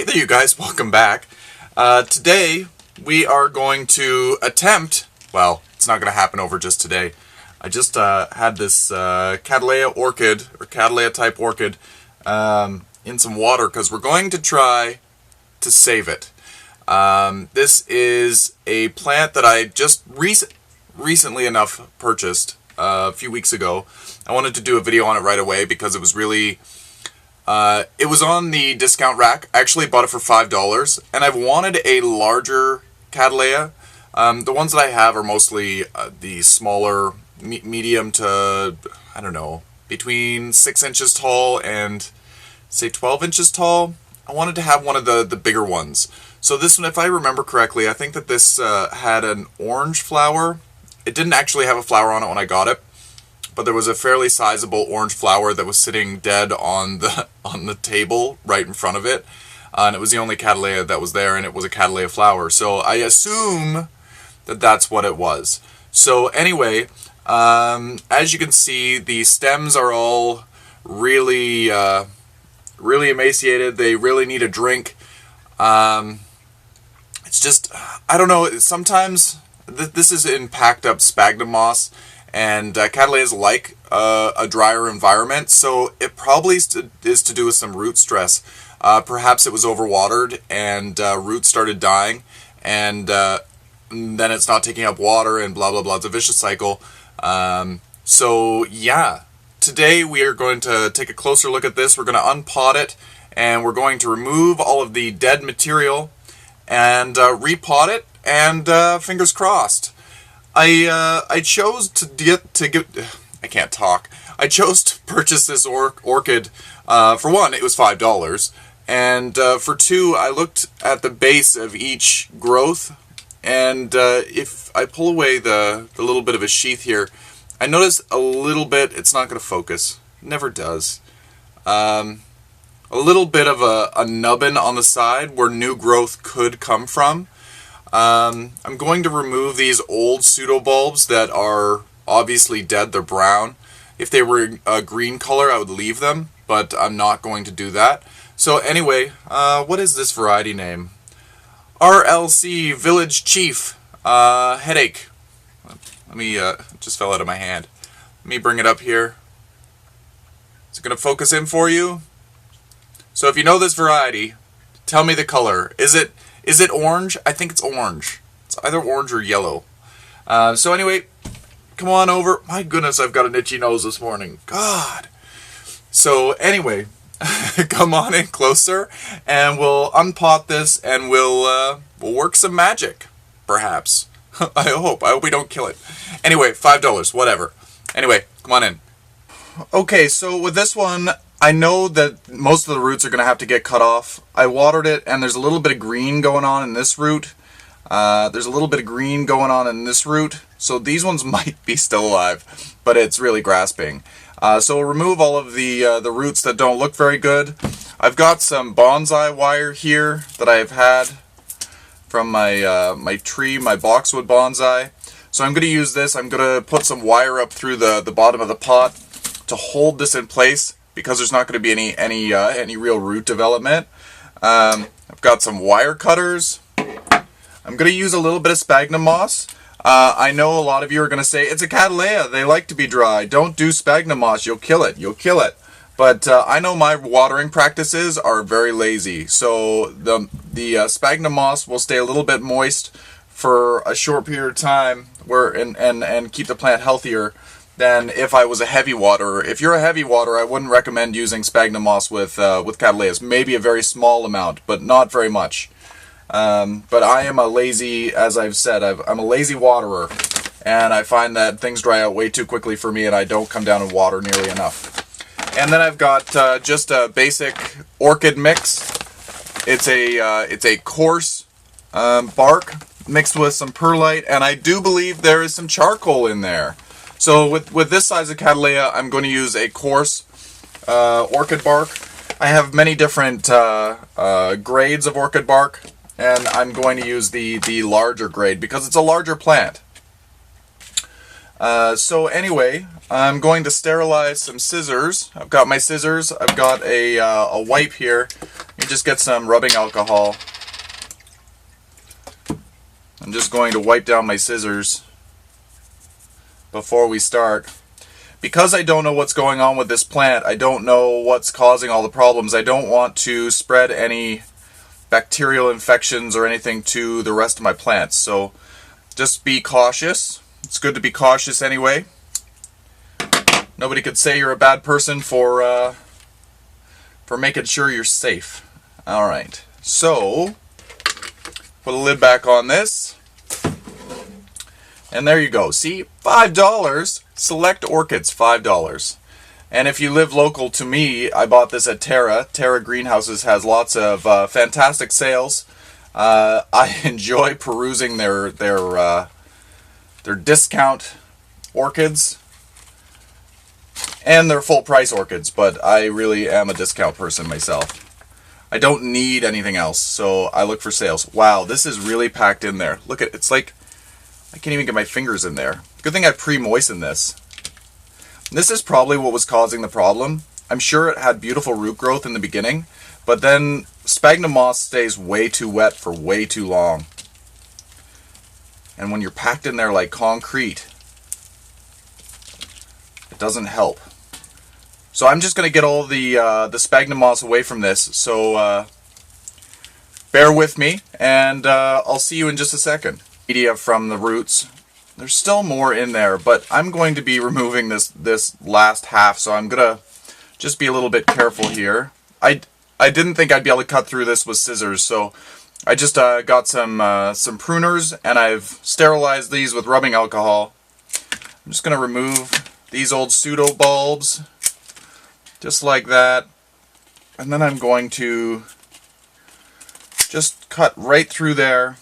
there you guys, welcome back. Today we are going to attempt, well, it's not going to happen over just today. I just had this Cattleya Orchid, or Cattleya type orchid, in some water because we're going to try to save it. This is a plant that I just recently enough purchased a few weeks ago. I wanted to do a video on it right away because it was really... it was on the discount rack. I actually bought it for $5, and I've wanted a larger Cattleya. The ones that I have are mostly the smaller, medium to, I don't know, between 6 inches tall and, say, 12 inches tall. I wanted to have one of the bigger ones. So this one, if I remember correctly, I think that this had an orange flower. It didn't actually have a flower on it when I got it, but there was a fairly sizable orange flower that was sitting dead on the table right in front of it, and it was the only Cattleya that was there, and it was a Cattleya flower. So I assume that that's what it was. So anyway, as you can see, the stems are all really emaciated. They really need a drink. It's just, I don't know. Sometimes this is in packed up sphagnum moss. And Cattleyas like a drier environment, so it probably is to do with some root stress. Perhaps it was overwatered and roots started dying, and then it's not taking up water and blah blah blah. It's a vicious cycle. So yeah, today we are going to take a closer look at this. We're going to unpot it, and we're going to remove all of the dead material and repot it, and fingers crossed. I chose to I can't talk. I chose to purchase this orchid. For one, it was $5, and for two, I looked at the base of each growth, and if I pull away the little bit of a sheath here, I notice a little bit. It's not going to focus. It never does. A little bit of a nubbin on the side where new growth could come from. I'm going to remove these old pseudobulbs that are obviously dead. They're brown. If they were a green color, I would leave them, but I'm not going to do that. So anyway, what is this variety name? RLC Village Chief Headache. Let me, just fell out of my hand. Let me bring it up here. Is it going to focus in for you? So if you know this variety, tell me the color. Is it orange? I think it's orange. It's either orange or yellow. So anyway, come on over. My goodness, I've got an itchy nose this morning. God. So anyway, come on in closer, and we'll unpot this, and we'll work some magic, perhaps. I hope we don't kill it. Anyway, $5, whatever. Anyway, come on in. Okay, so with this one, I know that most of the roots are going to have to get cut off. I watered it, and there's a little bit of green going on in this root. There's a little bit of green going on in this root. So these ones might be still alive, but it's really grasping. So we'll remove all of the roots that don't look very good. I've got some bonsai wire here that I've had from my tree, my boxwood bonsai. So I'm going to use this. I'm going to put some wire up through the bottom of the pot to hold this in place, because there's not going to be any real root development. I've got some wire cutters. I'm going to use a little bit of sphagnum moss. I know a lot of you are going to say, it's a Cattleya, they like to be dry. Don't do sphagnum moss, you'll kill it, you'll kill it. But I know my watering practices are very lazy, so the sphagnum moss will stay a little bit moist for a short period of time and keep the plant healthier than if I was a heavy waterer. If you're a heavy waterer, I wouldn't recommend using sphagnum moss with Cattleyas. Maybe a very small amount, but not very much. But I am a lazy, as I've said, I'm a lazy waterer, and I find that things dry out way too quickly for me, and I don't come down and water nearly enough. And then I've got just a basic orchid mix. It's a coarse bark mixed with some perlite, and I do believe there is some charcoal in there. So with this size of Cattleya, I'm going to use a coarse orchid bark. I have many different grades of orchid bark, and I'm going to use the larger grade because it's a larger plant. So anyway, I'm going to sterilize some scissors. I've got my scissors. I've got a wipe here You just get some rubbing alcohol. I'm just going to wipe down my scissors before we start. Because I don't know what's going on with this plant, I don't know what's causing all the problems, I don't want to spread any bacterial infections or anything to the rest of my plants. So just be cautious. It's good to be cautious anyway. Nobody could say you're a bad person for making sure you're safe. Alright, so put a lid back on this. And there you go. See, $5. Select orchids, $5. And if you live local to me, I bought this at Terra. Terra Greenhouses has lots of fantastic sales. I enjoy perusing their discount orchids and their full price orchids, but I really am a discount person myself. I don't need anything else, so I look for sales. Wow, this is really packed in there. Look at it's like I can't even get my fingers in there. Good thing I pre-moistened this. This is probably what was causing the problem. I'm sure it had beautiful root growth in the beginning, but then sphagnum moss stays way too wet for way too long. And when you're packed in there like concrete, it doesn't help. So I'm just going to get all the sphagnum moss away from this, so bear with me, and I'll see you in just a second. Media from the roots. There's still more in there, but I'm going to be removing this last half, so I'm gonna just be a little bit careful here. I didn't think I'd be able to cut through this with scissors, so I just got some pruners, and I've sterilized these with rubbing alcohol. I'm just gonna remove these old pseudobulbs, just like that, and then I'm going to just cut right through there.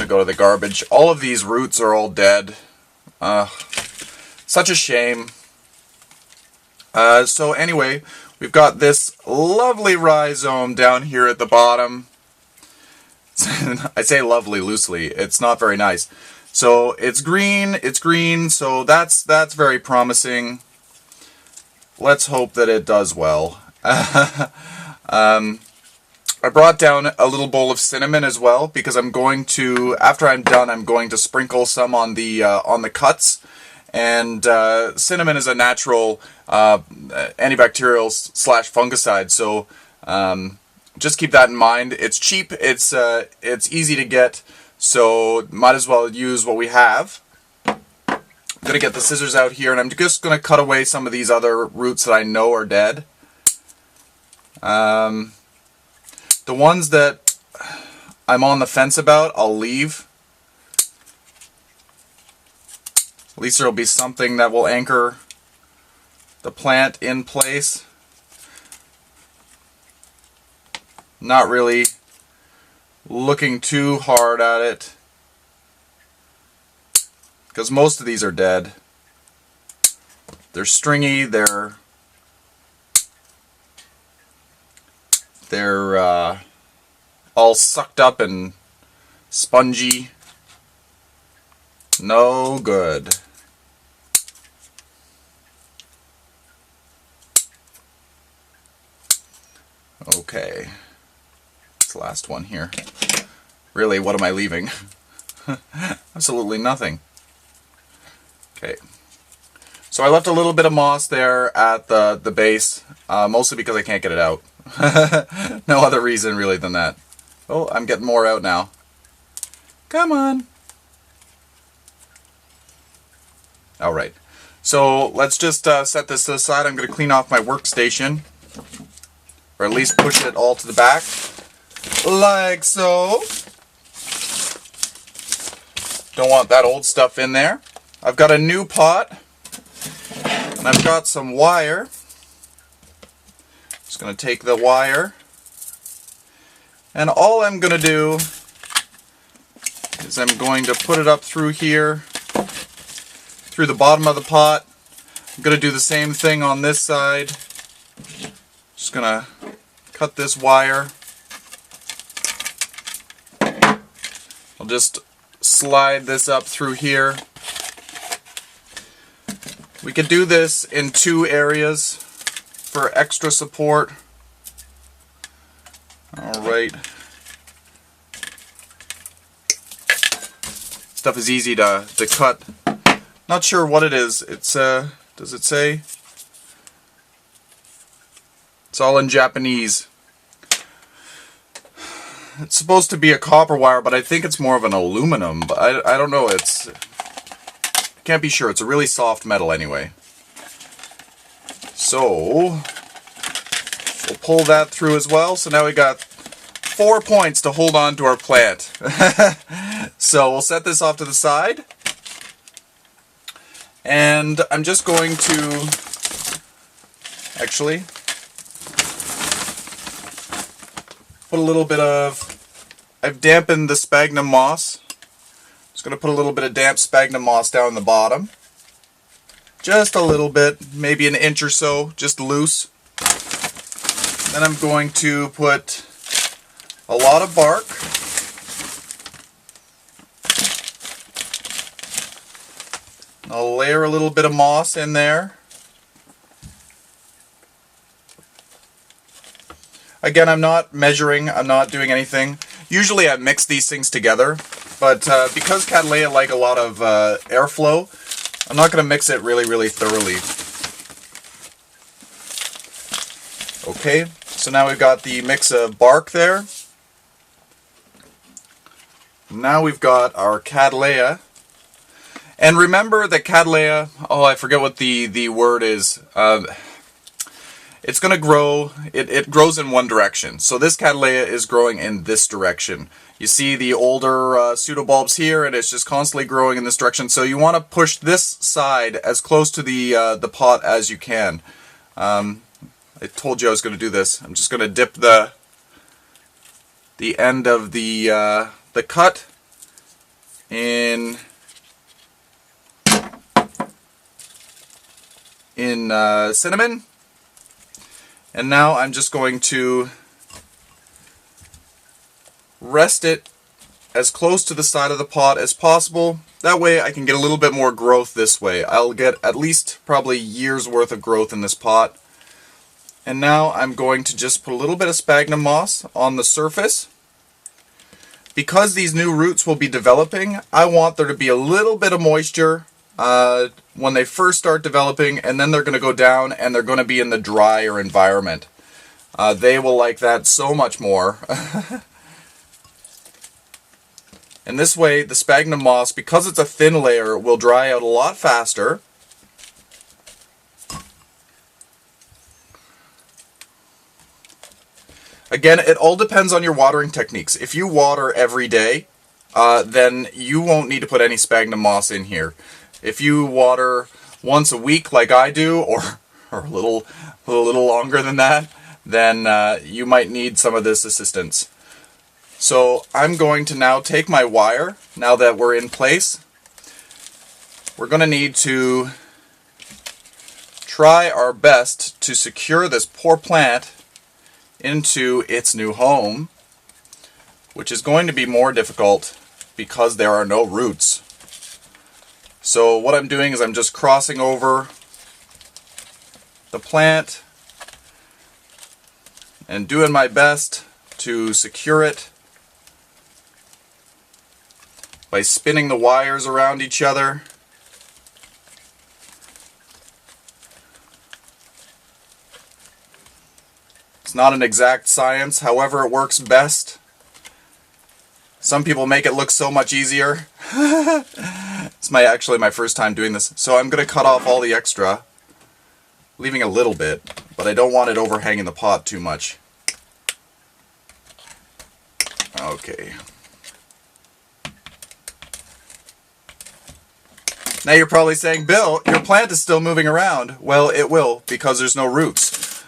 Go to the garbage. All of these roots are all dead. Such a shame. So anyway, we've got this lovely rhizome down here at the bottom. I say lovely loosely. It's not very nice. So it's green, so that's very promising. Let's hope that it does well. I brought down a little bowl of cinnamon as well, because I'm going to, after I'm done, I'm going to sprinkle some on the cuts. And cinnamon is a natural antibacterial / fungicide, so just keep that in mind. It's cheap, it's easy to get, so might as well use what we have. I'm going to get the scissors out here, and I'm just going to cut away some of these other roots that I know are dead. The ones that I'm on the fence about, I'll leave. At least there'll be something that will anchor the plant in place. Not really looking too hard at it, because most of these are dead. They're stringy, they're all sucked up and spongy. No good. Okay. It's the last one here. Really, what am I leaving? Absolutely nothing. Okay. So I left a little bit of moss there at the base, mostly because I can't get it out. No other reason really than that. Oh, I'm getting more out now. Come on. Alright, so let's just set this to the side. I'm going to clean off my workstation, or at least push it all to the back, like so. Don't want that old stuff in there. I've got a new pot, and I've got some wire. Just going to take the wire, and all I'm going to do is I'm going to put it up through here, through the bottom of the pot. I'm going to do the same thing on this side. Just going to cut this wire. I'll just slide this up through here. We could do this in two areas. for extra support. Alright. Stuff is easy to cut. Not sure what it is. It's, does it say? It's all in Japanese. It's supposed to be a copper wire, but I think it's more of an aluminum. But I don't know. I can't be sure. It's a really soft metal anyway. So we'll pull that through as well. So now we got 4 points to hold on to our plant. So we'll set this off to the side. And I'm just going to actually put a little bit of, I've dampened the sphagnum moss. Just going to put a little bit of damp sphagnum moss down the bottom. Just a little bit, maybe an inch or so, just loose. Then I'm going to put a lot of bark. I'll layer a little bit of moss in there. Again, I'm not measuring, I'm not doing anything. Usually I mix these things together, but because Cattleya like a lot of airflow, I'm not going to mix it really thoroughly. Okay, so now we've got the mix of bark there. Now we've got our Cattleya. And remember that Cattleya, oh, I forget what the word is. It's going to grow, it grows in one direction. So this Cattleya is growing in this direction. You see the older pseudobulbs here, and it's just constantly growing in this direction. So you want to push this side as close to the pot as you can. I told you I was going to do this. I'm just going to dip the end of the cut in cinnamon. And now I'm just going to rest it as close to the side of the pot as possible. That way I can get a little bit more growth this way. I'll get at least probably years worth of growth in this pot. And now I'm going to just put a little bit of sphagnum moss on the surface. Because these new roots will be developing, I want there to be a little bit of moisture when they first start developing, and then they're going to go down and they're going to be in the drier environment. They will like that so much more. And this way, the sphagnum moss, because it's a thin layer, will dry out a lot faster. Again, it all depends on your watering techniques. If you water every day, then you won't need to put any sphagnum moss in here. If you water once a week like I do, or a little longer than that, then you might need some of this assistance. So I'm going to now take my wire, now that we're in place. We're going to need to try our best to secure this poor plant into its new home, which is going to be more difficult because there are no roots. So what I'm doing is I'm just crossing over the plant and doing my best to secure it by spinning the wires around each other. It's not an exact science, however it works best. Some people make it look so much easier. It's actually my first time doing this. So I'm going to cut off all the extra, leaving a little bit, but I don't want it overhanging the pot too much. Okay. Now you're probably saying, Bill, your plant is still moving around. Well, it will, because there's no roots.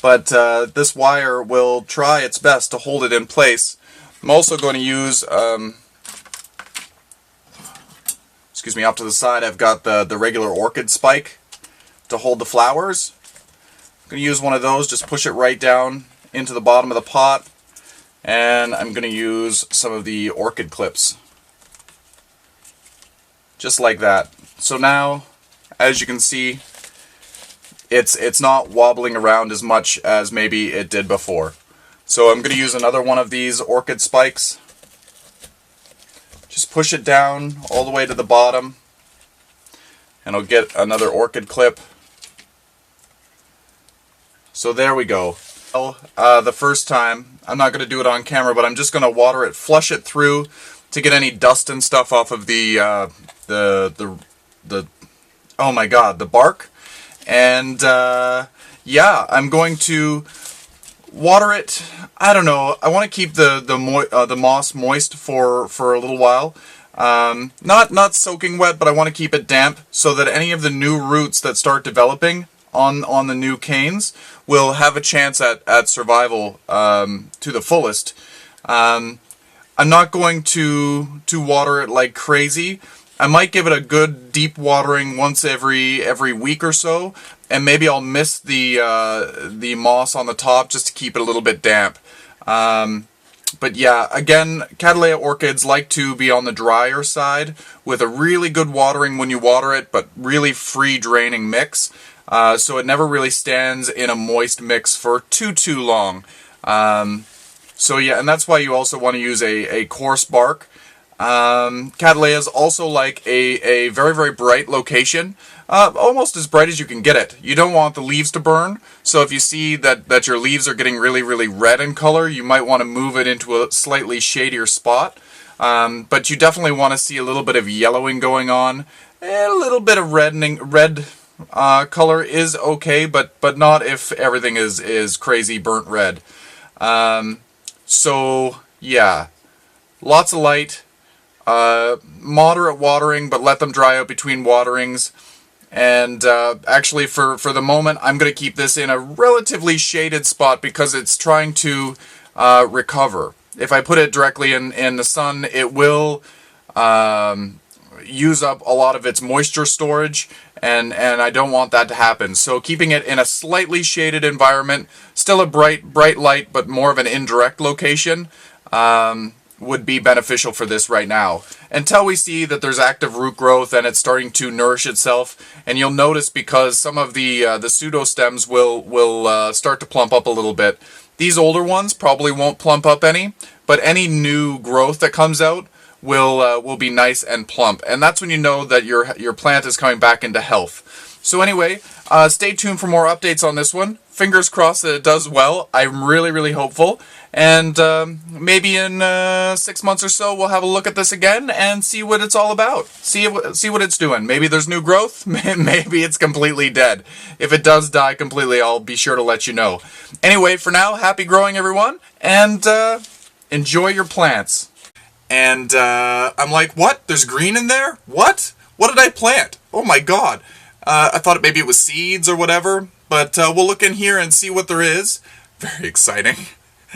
But this wire will try its best to hold it in place. I'm also going to use, excuse me, off to the side I've got the regular orchid spike to hold the flowers. I'm going to use one of those, just push it right down into the bottom of the pot. And I'm going to use some of the orchid clips. Just like that. So now, as you can see, it's not wobbling around as much as maybe it did before. So I'm going to use another one of these orchid spikes. Just push it down all the way to the bottom, and I'll get another orchid clip. So there we go. The first time, I'm not going to do it on camera, but I'm just going to water it, flush it through to get any dust and stuff off of the oh my god, the bark. And yeah, I'm going to water it. I don't know. I want to keep the moss moist for a little while. Not soaking wet, but I want to keep it damp so that any of the new roots that start developing on the new canes will have a chance at survival to the fullest. I'm not going to water it like crazy. I might give it a good deep watering once every week or so, and maybe I'll miss the moss on the top just to keep it a little bit damp. But yeah, again, Cattleya orchids like to be on the drier side with a really good watering when you water it, but really free draining mix. So it never really stands in a moist mix for too long. So yeah, and that's why you also want to use a coarse bark. Cattleyas also like a very bright location, almost as bright as you can get it. You don't want the leaves to burn, so if you see that your leaves are getting really red in color, you might want to move it into a slightly shadier spot. But you definitely want to see a little bit of yellowing going on. A little bit of red color is okay, but not if everything is crazy burnt red. So yeah, lots of light. Moderate watering, but let them dry out between waterings. And actually, for the moment, I'm going to keep this in a relatively shaded spot because it's trying to recover. If I put it directly in the sun, it will use up a lot of its moisture storage, and I don't want that to happen. So keeping it in a slightly shaded environment, still a bright light, but more of an indirect location, would be beneficial for this right now, until we see that there's active root growth and it's starting to nourish itself. And you'll notice, because some of the pseudo stems will start to plump up a little bit. These older ones probably won't plump up any, but any new growth that comes out will be nice and plump, and that's when you know that your plant is coming back into health. So anyway, stay tuned for more updates on this one. Fingers crossed that it does well. I'm really hopeful. And maybe in 6 months or so, we'll have a look at this again and see what it's all about. See what it's doing. Maybe there's new growth. Maybe it's completely dead. If it does die completely, I'll be sure to let you know. Anyway, for now, happy growing, everyone, and enjoy your plants. And I'm like, what? There's green in there? What? What did I plant? Oh my god. I thought maybe it was seeds or whatever, but we'll look in here and see what there is. Very exciting.